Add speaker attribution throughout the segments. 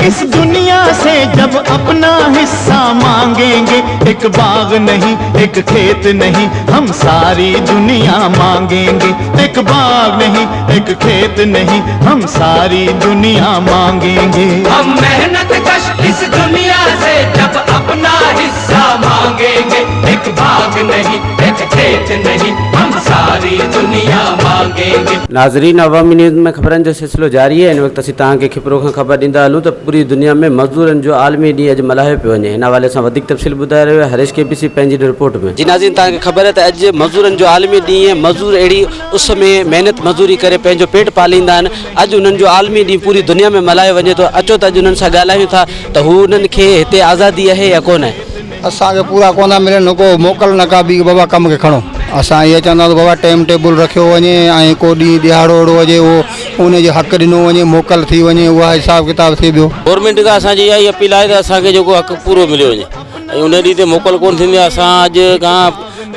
Speaker 1: इस दुनिया से जब अपना हिस्सा मांगेंगे, एक बाग नहीं एक खेत नहीं हम सारी दुनिया मांगेंगे। एक बाग नहीं एक खेत नहीं हम सारी दुनिया मांगेंगे।
Speaker 2: हम मेहनत कश इस दुनिया से जब अपना हिस्सा मांगेंगे, एक बाग नहीं एक खेत नहीं हम सारी दुनिया मांगेंगे।
Speaker 3: नाज़रीन, अवामी न्यूज़ में ख़बरनि जो सिलसिलो जारी है। इन वक्त असीं तव्हांखे खिपरो खां ख़बर ॾींदा हलूं त पूरी दुनिया में मज़दूरनि जो आलमी ॾींहुं अॼु मल्हायो पियो वञे। हिन हवाले सां वधीक तफ़सील ॿुधाए रहियो आहे हरीश केबीसी पंहिंजी रिपोर्ट में। जी नाज़रीन, तव्हांखे ख़बर आहे त अॼु मज़दूरनि जो आलमी ॾींहुं आहे। मज़दूर अहिड़ी उस में महिनत मज़दूरी करे पंहिंजो पेट पालींदा आहिनि। अॼु उन्हनि जो आलमी ॾींहुं पूरी दुनिया में मल्हायो वञे थो। अचो त अॼु उन्हनि सां ॻाल्हायूं था त हू उन्हनि खे हिते आज़ादी आहे या कोन आहे।
Speaker 4: असांखे पूरा कोन था मिलनि, को मोकल न का बि बाबा कम खे खणो। असां इहे चवंदा त बाबा टाइम टेबल रखियो वञे ऐं को ॾींहुं ॾियारो अहिड़ो हुजे उहो उनजे हक़ ॾिनो वञे, मोकल थी वञे, उहा हिसाब किताब थिए पियो।
Speaker 5: गवर्नमेंट खां असांजी इहा ई अपील आहे त असांखे जेको हक़ पूरो मिलियो वञे ऐं उन ॾींहं ते मोकल कोन थींदी आहे। असां अॼु खां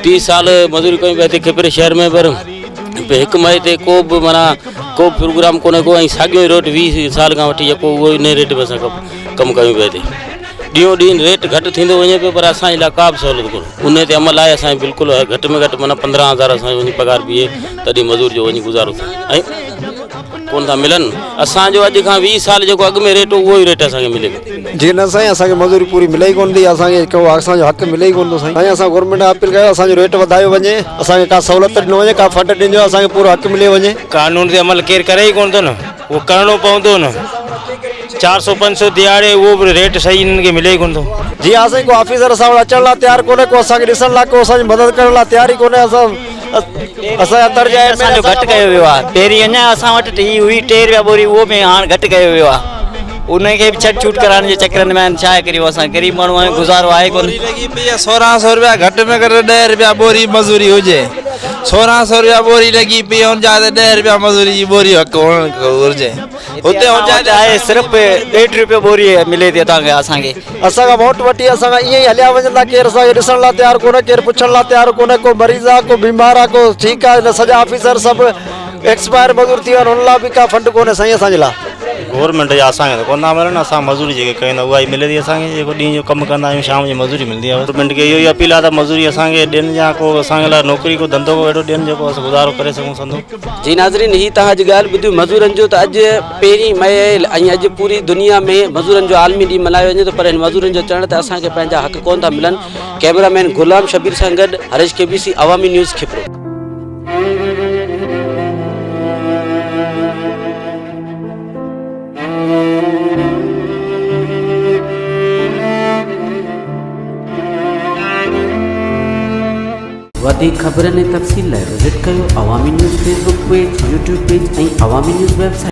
Speaker 5: 30 साल मज़दूरी कयूं पिया हिते खिपरे शहर में, पर 1 मई ते को बि माना को प्रोग्राम कोन्हे को, ऐं साॻियो रेट 20 साल खां वठी जेको उहो इन रेट में असां कमु कयूं पिया हिते। ॾींहों ॾींहुं रेट घटि थींदो वञे पियो, पर असांजे लाइ का बि सहूलियत कोन्हे। उन ते अमल आहे असांखे बिल्कुलु घटि में घटि माना 15,000 असांजो वञी पघार बीहे तॾहिं मज़दूर जो वञी गुज़ारो थिए ऐं कोन था मिलनि। असांजो अॼु खां 20 साल जेको अॻु में रेट उहो ई रेट असांखे मिले थो।
Speaker 6: जी न साईं, असांखे मज़दूरी पूरी मिले ई कोन थी, असांखे असांजो हक़ मिले ई कोन थो साईं। असां गवर्नमेंट अपील कयो असांजो रेट वधायो वञे, असांखे का सहूलियत ॾिनो वञे, का फंड ॾिनो, असांखे पूरो हक़ मिले वञे।
Speaker 5: कानून ते अमल केरु करे ई कोन थो न, उहो करिणो पवंदो न। 400-500 दिहाड़े उहो बि रेट सही इन्हनि खे मिले ई कोन थो।
Speaker 6: जी असां को ऑफिसर असां वटि अचण लाइ तयारु कोन्हे, को असांखे ॾिसण लाइ, को असांजी मदद करण लाइ तयार ई कोन्हे। असांजा तर्ज आहे
Speaker 7: असांजो घटि कयो वियो आहे। पहिरीं अञा असां वटि ही हुई 13 रुपया बोरी, उहो बि हाणे घटि कयो वियो आहे। उनखे बि छट छूट कराइण जे चक्करनि में छा करियो, असां ग़रीब माण्हू आहियूं, गुज़ारो आहे कोन।
Speaker 8: लॻी पई आहे 1600 रुपया, घटि में घटि 10 रुपया बोरी मज़दूरी हुजे। 1600 रुपया बोरी लॻी पई हुन जा 10 रुपया मज़दूरी जी बोरी हक़ घुरिजे। हुते
Speaker 7: आहे सिर्फ़ु 1.5 रुपया बोरी मिले थी असांखे।
Speaker 6: असांखां वोट वठी असांखां ईअं ई हलिया वञनि था, केरु असांखे ॾिसण लाइ तयारु कोन्हे, केरु पुछण लाइ तयारु कोन्हे। को मरीज़ आहे, को बीमार आहे, को ठीकु आहे, सॼा ऑफिसर सभु एक्सपायर मज़दूर थी विया आहिनि, हुन लाइ बि का फंड कोन्हे साईं असांजे लाइ।
Speaker 5: गवर्नमेंट जा असांखे कोन था मिलनि। असां मज़दूरी जेके कयूं उहा ई मिले थी असांखे। जेको ॾींहं जो कमु कंदा आहियूं शाम जी मज़दूरी मिलंदी आहे। गवर्नमेंट खे इहो ई अपील आहे त मज़दूरी असांखे ॾियनि, या को असांजे लाइ नौकिरी को धंधो अहिड़ो ॾियनि जेको असां गुज़ारो करे सघूं संदो।
Speaker 3: जी नाज़रीन, ही तव्हां अॼु ॻाल्हि ॿुधियूं मज़दूरनि जो, त अॼु 1 मई ऐं अॼु पूरी दुनिया में मज़दूरनि जो आलमी ॾींहुं मल्हायो वञे थो, पर हिन मज़दूरनि जो चवण त असांखे पंहिंजा हक़ कोन था मिलनि। कैमरामैन गुलाम शबीर सां गॾु हरीश केबीसी, अवामी न्यूज़, खिपरो। वधीक ख़बरनि ऐं तफ़सील लाइ विज़िट कयो अवामी news Facebook page, YouTube page ऐं अवामी न्यूज़ वेबसाइट।